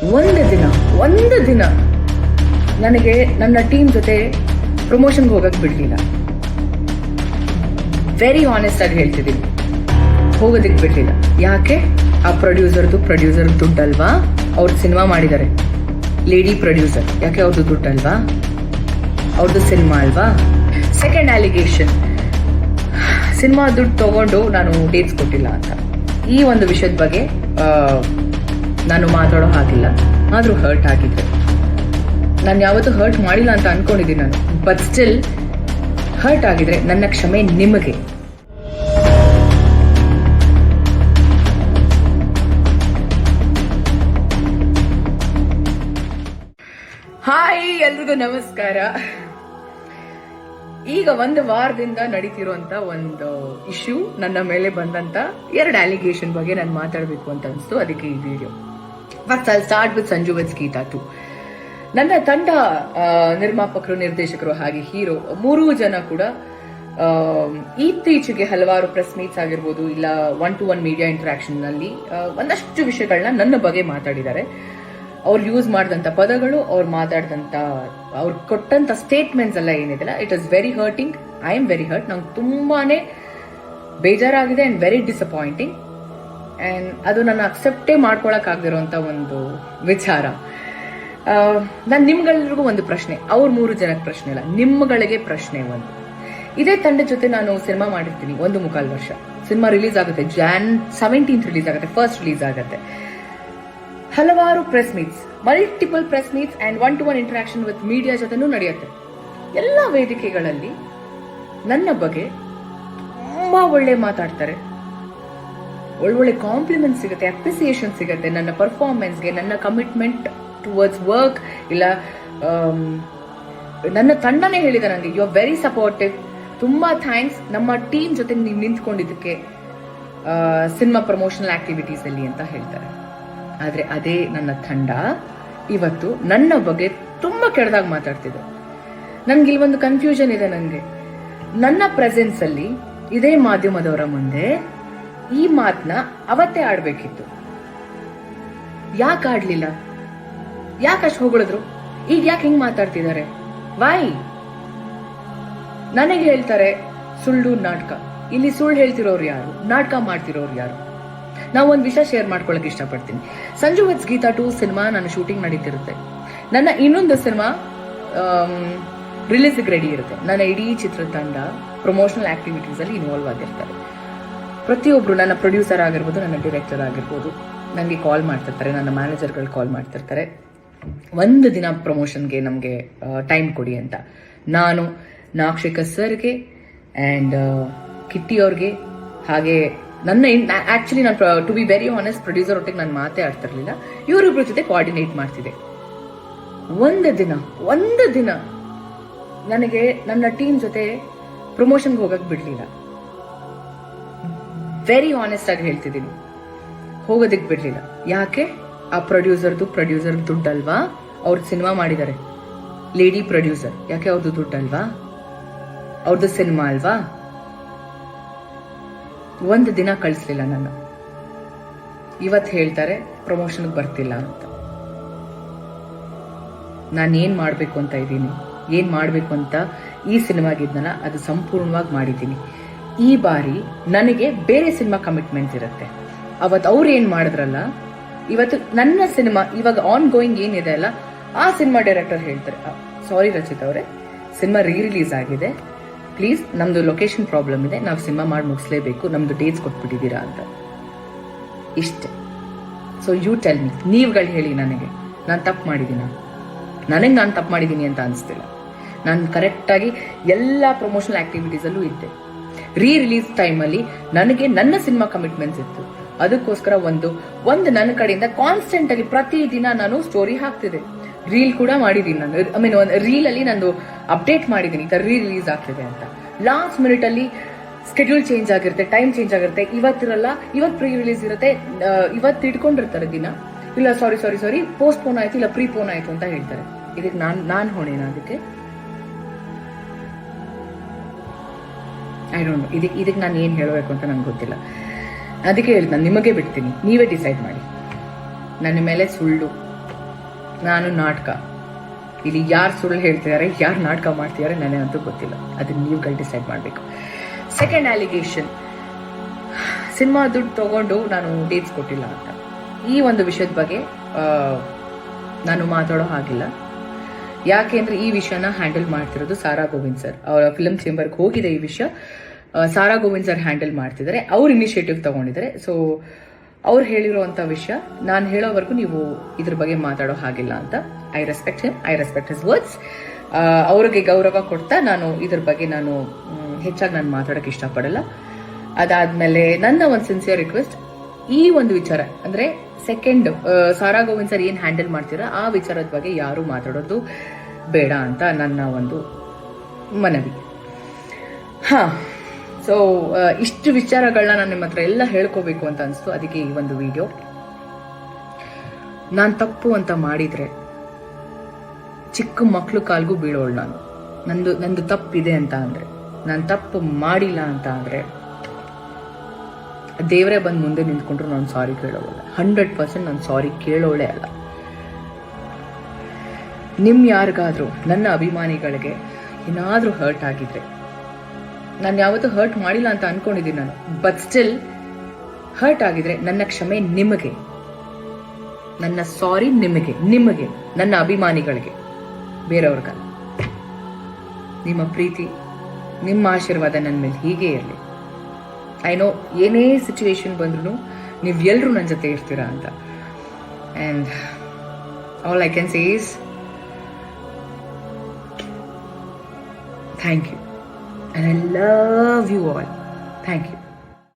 ಒಂದು ದಿನ ನನಗೆ ನನ್ನ ಟೀಮ್ ಜೊತೆ ಪ್ರಮೋಷನ್ಗೆ ಹೋಗಕ್ಕೆ ಬಿಡಲಿಲ್ಲ. ವೆರಿ ಆನೆಸ್ಟ್ ಆಗಿ ಹೇಳ್ತಿದ್ದೀನಿ, ಹೋಗೋದಕ್ಕೆ ಬಿಡಲಿಲ್ಲ. ಯಾಕೆ? ಆ ಪ್ರೊಡ್ಯೂಸರ್ ದುಡ್ಡಲ್ವಾ? ಅವ್ರು ಸಿನಿಮಾ ಮಾಡಿದ್ದಾರೆ, ಲೇಡಿ ಪ್ರೊಡ್ಯೂಸರ್, ಯಾಕೆ ಅವ್ರದ್ದು ದುಡ್ಡಲ್ವಾ? ಅವ್ರದ್ದು ಸಿನಿಮಾ ಅಲ್ವಾ? ಸೆಕೆಂಡ್ ಅಲಿಗೇಷನ್, ಸಿನಿಮಾ ದುಡ್ಡು ತಗೊಂಡು ನಾನು ಡೇಟ್ಸ್ ಕೊಟ್ಟಿಲ್ಲ ಅಂತ. ಈ ಒಂದು ವಿಷಯದ ಬಗ್ಗೆ ನಾನು ಮಾತಾಡೋ ಹಾಗಿಲ್ಲ. ಆದ್ರೂ ಹರ್ಟ್ ಆಗಿದೆ. ನಾನು ಯಾವತ್ತೂ ಹರ್ಟ್ ಮಾಡಿಲ್ಲ ಅಂತ ಅನ್ಕೊಂಡಿದ್ದೀನಿ ನಾನು. ಬಟ್ ಸ್ಟಿಲ್ ಹರ್ಟ್ ಆಗಿದ್ರೆ ನನ್ನ ಕ್ಷಮೆ ನಿಮಗೆ. ಹಾಯ್, ಎಲ್ರಿಗೂ ನಮಸ್ಕಾರ. ಈಗ ಒಂದು ವಾರದಿಂದ ನಡೀತಿರುವಂತ ಒಂದು ಇಶ್ಯೂ, ನನ್ನ ಮೇಲೆ ಬಂದಂತ 2 ಅಲಿಗೇಷನ್ ಬಗ್ಗೆ ನಾನು ಮಾತಾಡಬೇಕು ಅಂತ ಅನಿಸ್ತು. ಅದಕ್ಕೆ ಈ video. First I start with Sanju with Geetha 2. ನನ್ನ ತಂಡ, ನಿರ್ಮಾಪಕರು, ನಿರ್ದೇಶಕರು ಹಾಗೆ ಹೀರೋ 3 ಜನ ಕೂಡ ಇತ್ತೀಚೆಗೆ ಹಲವಾರು ಪ್ರೆಸ್ ಮೀಟ್ಸ್ ಆಗಿರ್ಬೋದು, ಇಲ್ಲ 1-to-1 ಮೀಡಿಯಾ ಇಂಟರಾಕ್ಷನ್ ನಲ್ಲಿ ಒಂದಷ್ಟು ವಿಷಯಗಳನ್ನ ನನ್ನ ಬಗ್ಗೆ ಮಾತಾಡಿದ್ದಾರೆ. ಅವ್ರು ಯೂಸ್ ಮಾಡಿದಂತ ಪದಗಳು, ಅವ್ರು ಕೊಟ್ಟಂತ ಸ್ಟೇಟ್ಮೆಂಟ್ಸ್ ಎಲ್ಲ ಏನಿದೆಲ್ಲ, it is very hurting. I am very hurt. ನಂಗೆ ತುಂಬಾನೇ ಬೇಜಾರಾಗಿದೆ ಅಂಡ್ ವೆರಿ ಡಿಸಪಾಯಿಂಟಿಂಗ್. ಅಂಡ್ ಅದು ನನ್ನ ಅಕ್ಸೆಪ್ಟೇ ಮಾಡ್ಕೊಳಕ್ ಆಗದಿರುವಂತ ಒಂದು ವಿಚಾರ. ನಾನು ನಿಮ್ಗೆಲ್ರಿಗೂ ಒಂದು ಪ್ರಶ್ನೆ, ಅವ್ರ 3 ಜನಕ್ಕೆ ಪ್ರಶ್ನೆ ಇಲ್ಲ, ನಿಮ್ಗಳಿಗೆ ಪ್ರಶ್ನೆ ಒಂದು. ಇದೇ ತಂಡ ಜೊತೆ ನಾನು ಸಿನಿಮಾ ಮಾಡಿರ್ತೀನಿ 1.25 ವರ್ಷ. ಸಿನಿಮಾ ರಿಲೀಸ್ ಆಗುತ್ತೆ Jan 17th ರಿಲೀಸ್ ಆಗುತ್ತೆ, ಫಸ್ಟ್ ರಿಲೀಸ್ ಆಗುತ್ತೆ. ಹಲವಾರು press meets, multiple press meets and 1-to-1 interaction with media ಜೊತೆನೂ ನಡೆಯುತ್ತೆ. ಎಲ್ಲ ವೇದಿಕೆಗಳಲ್ಲಿ ನನ್ನ ಬಗ್ಗೆ ತುಂಬಾ ಒಳ್ಳೆ ಮಾತಾಡ್ತಾರೆ, ಒಳ್ಳೊಳ್ಳೆ ಕಾಂಪ್ಲಿಮೆಂಟ್ ಸಿಗುತ್ತೆ, ಅಪ್ರಿಸಿಯೇಷನ್ ಸಿಗುತ್ತೆ ನನ್ನ ಪರ್ಫಾರ್ಮೆನ್ಸ್ಗೆ, ನನ್ನ ಕಮಿಟ್ಮೆಂಟ್ ಟುವರ್ಡ್ಸ್ ವರ್ಕ್. ಇಲ್ಲ ನನ್ನ ತಂಡನೇ ಹೇಳಿದೆ ನನಗೆ, ಯು ಆರ್ ವೆರಿ ಸಪೋರ್ಟಿವ್, ತುಂಬಾ ಥ್ಯಾಂಕ್ಸ್ ನಮ್ಮ ಟೀಮ್ ಜೊತೆ ನೀವು ನಿಂತ್ಕೊಂಡಿದ್ದಕ್ಕೆ ಸಿನಿಮಾ ಪ್ರಮೋಷನಲ್ ಆಕ್ಟಿವಿಟೀಸ್ ಅಲ್ಲಿ ಅಂತ ಹೇಳ್ತಾರೆ. ಆದ್ರೆ ಅದೇ ನನ್ನ ತಂಡ ಇವತ್ತು ನನ್ನ ಬಗ್ಗೆ ತುಂಬಾ ಕೆಟ್ಟದಾಗಿ ಮಾತಾಡ್ತಿದೆ. ನನ್ಗೆ ಇಲ್ಲಿ ಒಂದು ಕನ್ಫ್ಯೂಷನ್ ಇದೆ. ನನಗೆ ನನ್ನ ಪ್ರೆಸೆನ್ಸ್ ಅಲ್ಲಿ ಇದೇ ಮಾಧ್ಯಮದವರ ಮುಂದೆ ಈ ಮಾತನ್ನ ಅವತ್ತೇ ಆಡ್ಬೇಕಿತ್ತು. ಯಾಕೆ ಆಡ್ಲಿಲ್ಲ? ಯಾಕೆ ಅಷ್ಟು ಹೊಗಳಿದ್ರು? ಈಗ ಯಾಕೆ ಹಿಂಗ್ ಮಾತಾಡ್ತಿದ್ದಾರೆ? ವೈ? ನನಗೆ ಹೇಳ್ತಾರೆ ಸುಳ್ಳು ನಾಟಕ. ಇಲ್ಲಿ ಸುಳ್ಳು ಹೇಳ್ತಿರೋರು ಯಾರು? ನಾಟಕ ಮಾಡ್ತಿರೋರು ಯಾರು? ನಾವು ಒಂದು ವಿಷಯ ಶೇರ್ ಮಾಡ್ಕೊಳಕ್ ಇಷ್ಟಪಡ್ತೀನಿ. ಸಂಜು ವಿತ್ ಗೀತಾ 2 ಸಿನಿಮಾ ನನ್ನ ಶೂಟಿಂಗ್ ನಡೀತಿರುತ್ತೆ. ನನ್ನ ಇನ್ನೊಂದು ಸಿನಿಮಾ ರಿಲೀಸ್ ರೆಡಿ ಇರುತ್ತೆ. ನನ್ನ ಇಡೀ ಚಿತ್ರತಂಡ ಪ್ರಮೋಷನಲ್ ಆಕ್ಟಿವಿಟೀಸ್ ಅಲ್ಲಿ ಇನ್ವಾಲ್ವ್ ಆಗಿರ್ತಾರೆ. ಪ್ರತಿಯೊಬ್ರು, ನನ್ನ ಪ್ರೊಡ್ಯೂಸರ್ ಆಗಿರ್ಬೋದು, ನನ್ನ ಡೈರೆಕ್ಟರ್ ಆಗಿರ್ಬೋದು, ನನಗೆ ಕಾಲ್ ಮಾಡ್ತಿರ್ತಾರೆ, ನನ್ನ ಮ್ಯಾನೇಜರ್ಗಳು ಕಾಲ್ ಮಾಡ್ತಿರ್ತಾರೆ, ಒಂದು ದಿನ ಪ್ರಮೋಷನ್ಗೆ ನಮಗೆ ಟೈಮ್ ಕೊಡಿ ಅಂತ. ನಾನು ನಾಕ್ಷಿಕ ಸರ್ಗೆ ಅಂಡ್ ಕಿಟ್ಟಿ ಅವ್ರಿಗೆ, ಹಾಗೆ ನನ್ನ ಆಕ್ಚುಲಿ ನಾನು to be very honest producer ಒಟ್ಟಿಗೆ ನಾನು ಮಾತೇ ಆಡ್ತಿರ್ಲಿಲ್ಲ, ಇವರಿಬ್ರ ಜೊತೆ ಕೋಆರ್ಡಿನೇಟ್ ಮಾಡ್ತಿದ್ದೆ. ಒಂದು ದಿನ ನನಗೆ ನನ್ನ ಟೀಮ್ ಜೊತೆ ಪ್ರಮೋಷನ್ಗೆ ಹೋಗಕ್ ಬಿಡ್ಲಿಲ್ಲ. ವೆರಿ ಆನೆಸ್ಟ್ ಆಗಿ ಹೇಳ್ತಿದ್ದೀನಿ, ಹೋಗೋದಕ್ಕೆ ಬಿಡ್ಲಿಲ್ಲ. ಯಾಕೆ? ಆ ಪ್ರೊಡ್ಯೂಸರ್ ದುಡ್ಡಲ್ವಾ? ಅವ್ರ ಸಿನಿಮಾ ಮಾಡಿದ್ದಾರೆ, ಲೇಡಿ ಪ್ರೊಡ್ಯೂಸರ್, ಯಾಕೆ ಅವ್ರದ್ದು ದುಡ್ಡಲ್ವಾ? ಅವ್ರದ್ದು ಸಿನಿಮಾ ಅಲ್ವಾ? ಒಂದು ದಿನ ಕಳಿಸ್ಲಿಲ್ಲ ನನ್ನ. ಇವತ್ತು ಹೇಳ್ತಾರೆ ಪ್ರಮೋಷನ್ಗೆ ಬರ್ತಿಲ್ಲ ಅಂತ. ನಾನು ಏನ್ ಮಾಡ್ಬೇಕು ಅಂತ ಇದ್ದೀನಿ, ಏನ್ ಮಾಡ್ಬೇಕು ಅಂತ ಈ ಸಿನಿಮಾಗಿದ್ನಲ್ಲ ಅದು ಸಂಪೂರ್ಣವಾಗಿ ಮಾಡಿದ್ದೀನಿ. ಈ ಬಾರಿ ನನಗೆ ಬೇರೆ ಸಿನಿಮಾ ಕಮಿಟ್ಮೆಂಟ್ಸ್ ಇರುತ್ತೆ. ಅವತ್ತು ಅವ್ರು ಏನ್ ಮಾಡಿದ್ರಲ್ಲ, ಇವತ್ತು ನನ್ನ ಸಿನಿಮಾ ಇವಾಗ ಆನ್ ಗೋಯಿಂಗ್ ಏನಿದೆ ಅಲ್ಲ, ಆ ಸಿನಿಮಾ ಡೈರೆಕ್ಟರ್ ಹೇಳ್ತಾರೆ, ಸಾರಿ ರಚಿತ್ ಅವರೇ, ಸಿನಿಮಾ ರಿಲೀಸ್ ಆಗಿದೆ, ಪ್ಲೀಸ್ ನಮ್ದು ಲೊಕೇಶನ್ ಪ್ರಾಬ್ಲಮ್ ಇದೆ, ನಾವು ಸಿನಿಮಾ ಮಾಡಿ ಮುಗಿಸ್ಲೇಬೇಕು, ನಮ್ದು ಡೇಟ್ಸ್ ಕೊಟ್ಬಿಟ್ಟಿದ್ದೀರಾ ಅಂತ. ಇಷ್ಟೇ. ಸೊ ಯು ಟೆಲ್ ಮಿ, ನೀವುಗಳು ಹೇಳಿ ನನಗೆ, ನಾನು ತಪ್ಪು ಮಾಡಿದ್ದೀನ? ನನಗೆ ನಾನು ತಪ್ಪು ಮಾಡಿದ್ದೀನಿ ಅಂತ ಅನಿಸ್ತಿಲ್ಲ. ನಾನು ಕರೆಕ್ಟಾಗಿ ಎಲ್ಲ ಪ್ರಮೋಷನಲ್ ಆಕ್ಟಿವಿಟೀಸ್ ಅಲ್ಲೂ ಇದ್ದೆ. ರಿಲೀಸ್ ಟೈಮಲ್ಲಿ ನನಗೆ ನನ್ನ ಸಿನಿಮಾ ಕಮಿಟ್ಮೆಂಟ್ಸ್ ಇತ್ತು. ಅದಕ್ಕೋಸ್ಕರ ಒಂದು ನನ್ನ ಕಡೆಯಿಂದ ಕಾನ್ಸ್ಟೆಂಟ್ ಆಗಿ ಪ್ರತಿದಿನ ನಾನು ಸ್ಟೋರಿ ಹಾಕ್ತಿದ್ದೆ, ರೀಲ್ ಕೂಡ ಮಾಡಿದ್ದೀನಿ. ನಾನು ಐ ಮೀನ್ ಒಂದು ರೀಲ್ ಅಲ್ಲಿ ನಂದು ಅಪ್ಡೇಟ್ ಮಾಡಿದ್ದೀನಿ, ಈ ತರ ರಿಲೀಸ್ ಆಗ್ತಿದೆ ಅಂತ. ಲಾಸ್ಟ್ ಮಿನಿಟ್ ಅಲ್ಲಿ ಸ್ಕೆಡ್ಯೂಲ್ ಚೇಂಜ್ ಆಗಿರುತ್ತೆ, ಟೈಮ್ ಚೇಂಜ್ ಆಗಿರುತ್ತೆ, ಇವತ್ತಿರಲ್ಲ, ಇವತ್ತು ಪ್ರೀ ರಿಲೀಸ್ ಇರುತ್ತೆ, ಇವತ್ತು ಇಟ್ಕೊಂಡಿರ್ತಾರೆ ದಿನ, ಇಲ್ಲ ಸಾರಿ ಪೋಸ್ಟ್ಪೋನ್ ಆಯ್ತು, ಇಲ್ಲ ಪ್ರೀಪೋನ್ ಆಯ್ತು ಅಂತ ಹೇಳ್ತಾರೆ. ಇದಕ್ಕೆ ನಾನ್ ಹೊಣೆನಾ? ಅದಕ್ಕೆ ಐ ಡೋಂಟ್ ನೋ. ಇದಕ್ಕೆ ನಾನು ಏನ್ ಹೇಳಬೇಕು ಅಂತ ನಂಗೆ ಗೊತ್ತಿಲ್ಲ. ಅದಕ್ಕೆ ಹೇಳಿ ನಾನು ನಿಮಗೆ ಬಿಡ್ತೀನಿ, ನೀವೇ ಡಿಸೈಡ್ ಮಾಡಿ. ನನ್ನ ಮೇಲೆ ಸುಳ್ಳು ನಾನು ನಾಟಕ. ಇಲ್ಲಿ ಯಾರು ಸುಳ್ಳು ಹೇಳ್ತಿದ್ದಾರೆ, ಯಾರು ನಾಟಕ ಮಾಡ್ತಿದ್ದಾರೆ ನನಗಂತೂ ಗೊತ್ತಿಲ್ಲ. ಅದನ್ನ ನೀವುಗಳು ಡಿಸೈಡ್ ಮಾಡಬೇಕು. ಸೆಕೆಂಡ್ ಅಲಿಗೇಷನ್, ಸಿನಿಮಾ ದುಡ್ಡು ತಗೊಂಡು ನಾನು ಡೇಟ್ಸ್ ಕೊಟ್ಟಿಲ್ಲ ಅಂತ. ಈ ಒಂದು ವಿಷಯದ ಬಗ್ಗೆ ನಾನು ಮಾತಾಡೋ ಹಾಗಿಲ್ಲ. ಯಾಕೆಂದ್ರೆ ಈ ವಿಷಯನ ಹ್ಯಾಂಡಲ್ ಮಾಡ್ತಿರೋದು ಸಾರಾ ಗೋವಿಂದ್ ಸರ್. ಅವರ ಫಿಲ್ಮ್ ಚೇಂಬರ್ಗೆ ಹೋಗಿದೆ ಈ ವಿಷಯ. ಸಾರಾ ಗೋವಿಂದ್ ಸರ್ ಹ್ಯಾಂಡಲ್ ಮಾಡ್ತಿದ್ದಾರೆ, ಅವ್ರು ಇನಿಷಿಯೇಟಿವ್ ತಗೊಂಡಿದ್ದಾರೆ. ಸೊ ಅವ್ರು ಹೇಳಿರುವಂತ ವಿಷಯ ನಾನು ಹೇಳೋವರೆಗೂ ನೀವು ಇದ್ರ ಬಗ್ಗೆ ಮಾತಾಡೋ ಹಾಗಿಲ್ಲ ಅಂತ. I respect him, I respect his words. ಅವ್ರಿಗೆ ಗೌರವ ಕೊಡ್ತಾ ನಾನು ಇದ್ರ ಬಗ್ಗೆ ನಾನು ಹೆಚ್ಚಾಗಿ ನಾನು ಮಾತಾಡೋಕೆ ಇಷ್ಟಪಡಲ್ಲ. ಅದಾದ್ಮೇಲೆ ನನ್ನ ಒಂದು ಸಿನ್ಸಿಯರ್ ರಿಕ್ವೆಸ್ಟ್, ಈ ಒಂದು ವಿಚಾರ ಅಂದ್ರೆ ಸೆಕೆಂಡ್ ಸಾರಾ ಗೋವಿಂದ್ ಸರ್ ಏನ್ ಹ್ಯಾಂಡಲ್ ಮಾಡ್ತೀರಾ ಆ ವಿಚಾರದ ಬಗ್ಗೆ ಯಾರು ಮಾತಾಡೋದು ಬೇಡ ಅಂತ ನನ್ನ ಒಂದು ಮನವಿ. ಸೊ ಇಷ್ಟು ವಿಚಾರಗಳನ್ನ ನಾನು ನಿಮ್ಮ ಹತ್ರ ಎಲ್ಲ ಹೇಳ್ಕೋಬೇಕು ಅಂತ ಅನಿಸ್ತು. ಅದಕ್ಕೆ ಈ ಒಂದು ವಿಡಿಯೋ. ನಾನು ತಪ್ಪು ಅಂತ ಮಾಡಿದ್ರೆ ಚಿಕ್ಕ ಮಕ್ಳು ಕಾಲ್ಗೂ ಬೀಳೋಳು ನಾನು. ನಂದು ತಪ್ಪಿದೆ ಅಂತ ಅಂದ್ರೆ, ನಾನು ತಪ್ಪು ಮಾಡಿಲ್ಲ ಅಂತ ಅಂದ್ರೆ ದೇವರೇ ಬಂದು ಮುಂದೆ ನಿಂತ್ಕೊಂಡ್ರು ನಾನು ಸಾರಿ ಕೇಳೋಲ್ಲ. 100% ನಾನು ಸಾರಿ ಕೇಳೋಳೆ ಅಲ್ಲ. ಯಾರಿಗಾದ್ರೂ ನನ್ನ ಅಭಿಮಾನಿಗಳಿಗೆ ಏನಾದ್ರೂ ಹರ್ಟ್ ಆಗಿದ್ರೆ, ನಾನು ಯಾವತ್ತೂ ಹರ್ಟ್ ಮಾಡಿಲ್ಲ ಅಂತ ಅನ್ಕೊಂಡಿದ್ದೀನಿ ನಾನು, ಬಟ್ ಸ್ಟಿಲ್ ಹರ್ಟ್ ಆಗಿದ್ರೆ ನನ್ನ ಕ್ಷಮೆ ನಿಮಗೆ, ನನ್ನ ಸಾರಿ ನಿಮಗೆ, ನನ್ನ ಅಭಿಮಾನಿಗಳಿಗೆ, ಬೇರೆಯವ್ರಿಗಲ್ಲ. ನಿಮ್ಮ ಪ್ರೀತಿ, ನಿಮ್ಮ ಆಶೀರ್ವಾದ ನನ್ನ ಮೇಲೆ ಹೀಗೆ ಇರಲಿ. ಐ ನೋ ಏನೇ ಸಿಚುವೇಶನ್ ಬಂದ್ರು ನೀವೆಲ್ಲರೂ ನನ್ನ ಜೊತೆ ಇರ್ತೀರಾ ಅಂತ. And all I can say is thank you. And I love you all. Thank you.